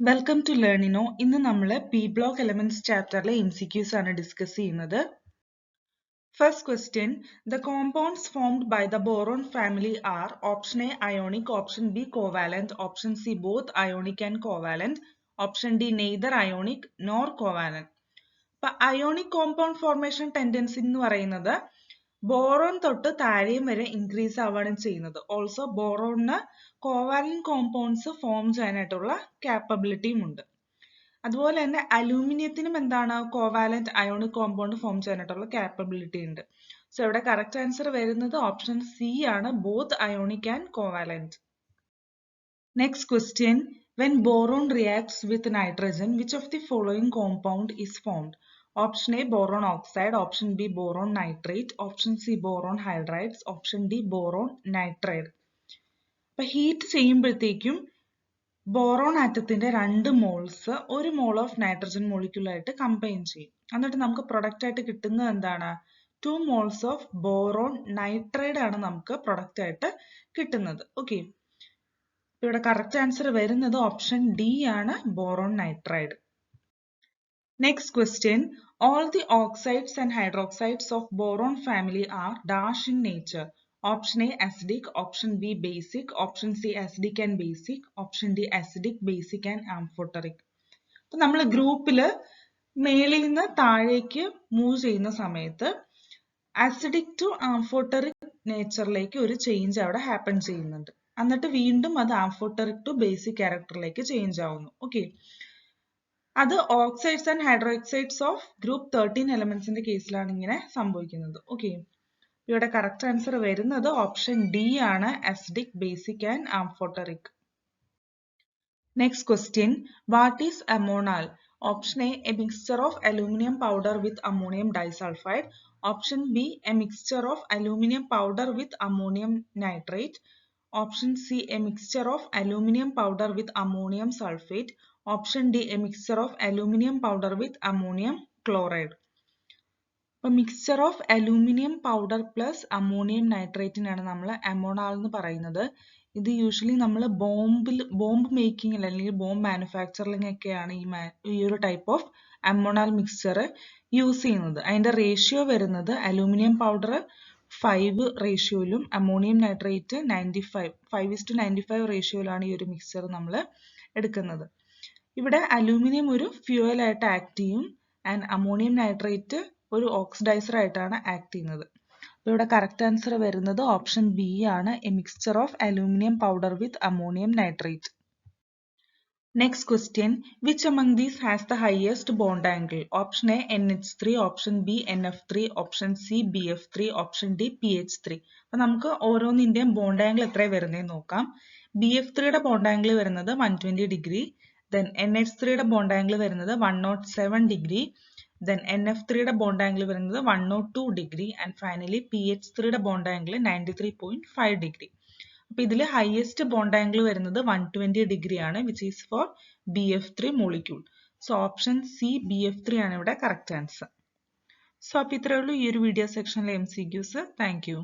Welcome to ലേണിനോ. ഇന്ന് നമ്മൾ പി ബ്ലോക്ക് എലമെന്റ്സ് ചാപ്റ്ററിലെ MCQs ആണ് ഡിസ്കസ് ചെയ്യുന്നത്. First question, the compounds formed by the boron family are option A ionic, option B covalent, option C both ionic and covalent, option D neither ionic nor covalent. അപ്പൊ ionic compound formation tendency എന്ന് പറയുന്നത് boron തൊട്ട് താഴെയും വരെ increase ആവുകയാണ് ചെയ്യുന്നത്. Also ബോറോണിന് covalent compounds form ചെയ്യാനായിട്ടുള്ള കാപ്പബിലിറ്റിയും ഉണ്ട്. അതുപോലെ തന്നെ അലൂമിനിയത്തിനും എന്താണ് കോവാലന്റ് അയോണിക് കോമ്പൗണ്ട് ഫോം ചെയ്യാനായിട്ടുള്ള കാപ്പബിലിറ്റി ഉണ്ട്. സോ ഇവിടെ കറക്റ്റ് ആൻസർ വരുന്നത് ഓപ്ഷൻ സി ആണ്, both ionic and covalent. Next question, when boron reacts with nitrogen, which of the following compound is formed? Option A boron oxide, option B boron nitrate, option C boron hydrides, option D boron nitride. അപ്പൊ heat ചെയ്യുമ്പോഴത്തേക്കും boron ആറ്റത്തിന്റെ 2 moles 1 mole of nitrogen മോളിക്യൂളായിട്ട് combine ചെയ്യും. എന്നിട്ട് നമുക്ക് product ആയിട്ട് കിട്ടുന്നത് എന്താണ്? 2 മോൾസ് ഓഫ് ബോറോൺ നൈട്രൈഡ് ആണ് നമുക്ക് പ്രൊഡക്റ്റ് ആയിട്ട് കിട്ടുന്നത്. ഓക്കെ, ഇവിടെ കറക്റ്റ് ആൻസർ വരുന്നത് ഓപ്ഷൻ ഡി ആണ്, boron nitride. Next question, all the oxides and hydroxides of boron family are dash in nature. Option A acidic, option B basic, option C acidic and basic, option D acidic, basic and amphoteric. അപ്പൊ നമ്മൾ ഗ്രൂപ്പില് മേളിൽ നിന്ന് താഴേക്ക് move ചെയ്യുന്ന സമയത്ത് acidic to amphoteric നേച്ചറിലേക്ക് ഒരു change അവിടെ ഹാപ്പൻ ചെയ്യുന്നുണ്ട്. എന്നിട്ട് വീണ്ടും അത് ആംഫോട്ടറിക് ടു ബേസിക് ക്യാരക്ടറിലേക്ക് ചേഞ്ച് ആവുന്നു. ഓക്കെ, അത് oxides and hydroxides of group 13 എലമെന്റ്സിന്റെ കേസിലാണ് ഇങ്ങനെ സംഭവിക്കുന്നത്. ഓക്കെ, ഇവിടെ കറക്റ്റ് ആൻസർ വരുന്നത് ഓപ്ഷൻ ഡി ആണ്, acidic, basic and amphoteric. Next question, what is ammonal? Option A mixture of aluminium powder with ammonium disulphide, option B a mixture of aluminium powder with ammonium nitrate, option C a mixture of aluminium powder with ammonium sulphate, option D A mixture of aluminium powder with ammonium chloride. അപ്പൊ mixture of aluminium powder plus ammonium നൈട്രേറ്റിനാണ് നമ്മൾ ammonal എന്ന് പറയുന്നത്. ഇത് usually നമ്മൾ bomb മേക്കിംഗിൽ അല്ലെങ്കിൽ bomb manufacturing ഒക്കെയാണ് ഈ ഒരു ടൈപ്പ് ഓഫ് അമോണാൽ മിക്സ്ചർ യൂസ് ചെയ്യുന്നത്. അതിന്റെ റേഷ്യോ വരുന്നത് അലൂമിനിയം പൗഡർ 5 റേഷ്യോയിലും അമോണിയം നൈട്രേറ്റ് 5:95 റേഷ്യോയിലാണ് ഈ ഒരു മിക്സ്ചർ നമ്മൾ എടുക്കുന്നത്. ഇവിടെ അലൂമിനിയം ഒരു ഫ്യൂവൽ ആയിട്ട് ആക്ട് ചെയ്യും ആൻഡ് അമോണിയം നൈട്രേറ്റ് ഒരു ഓക്സിഡൈസർ ആയിട്ടാണ് ആക്ട് ചെയ്യുന്നത്. അപ്പോൾ ഇവിടെ കറക്റ്റ് ആൻസർ വരുന്നത് ഓപ്ഷൻ ബി ആണ്, A mixture of aluminium powder with ammonium nitrate. Next question, which among these has the highest bond angle? Option A NH3, option B NF3, option C BF3, option D PH3. അപ്പൊ നമുക്ക് ഓരോന്നിന്റെയും bond angle എത്ര വരുന്നതെന്ന് നോക്കാം. BF3യുടെ bond angle വരുന്നത് 120 degree, then NH3യുടെ bond angle വരുന്നത് 107 degree, then NF3യുടെ ബോണ്ട് ആംഗിൾ വരുന്നത് 102 ഡിഗ്രി, ആൻഡ് ഫൈനലി PH3യുടെ ബോണ്ട് ആംഗിൾ 93.5 ഡിഗ്രി. അപ്പൊ ഇതിൽ ഹയസ്റ്റ് ബോണ്ട് ആംഗിൾ വരുന്നത് 120 ഡിഗ്രി ആണ്, which is for BF3 molecule. So option C BF3 ആണ് ഇവിടെ കറക്റ്റ് ആൻസർ. സോ അപ്പൊ ഇത്രയേ ഉള്ളൂ ഈ ഒരു വീഡിയോ സെക്ഷനിലെ MCQs. Thank you.